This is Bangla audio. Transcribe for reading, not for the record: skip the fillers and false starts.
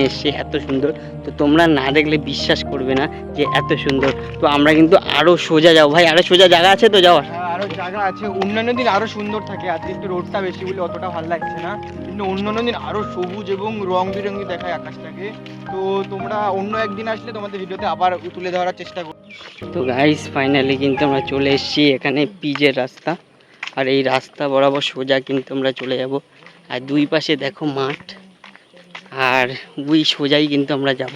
এসছে, এত সুন্দর। তো তোমরা না দেখলে বিশ্বাস করবে না যে এত সুন্দর। তো আমরা কিন্তু আরও সোজা যাবো ভাই, আরও সোজা জায়গা আছে তো যাওয়ার? আরো জায়গা আছে, অন্যান্য দিন আরো সুন্দর থাকে, আজকে একটু রোদটা বেশি বলে অতটা ভালো লাগছে না, কিন্তু অন্যান্য দিন আরো সবুজ এবং রং বেরঙি দেখায় আকাশটাকে। তো তোমরা অন্য একদিন আসলে তোমাদের ভিডিওতে আবার তুলে ধরার চেষ্টা করবো। তো গাইস ফাইনালি কিন্তু আমরা চলে এসেছি এখানে পিচের রাস্তা, আর এই রাস্তা বরাবর সোজা কিন্তু আমরা চলে যাব। আর দুই পাশে দেখো মাঠ, আর ওই সোজাই কিন্তু আমরা যাব।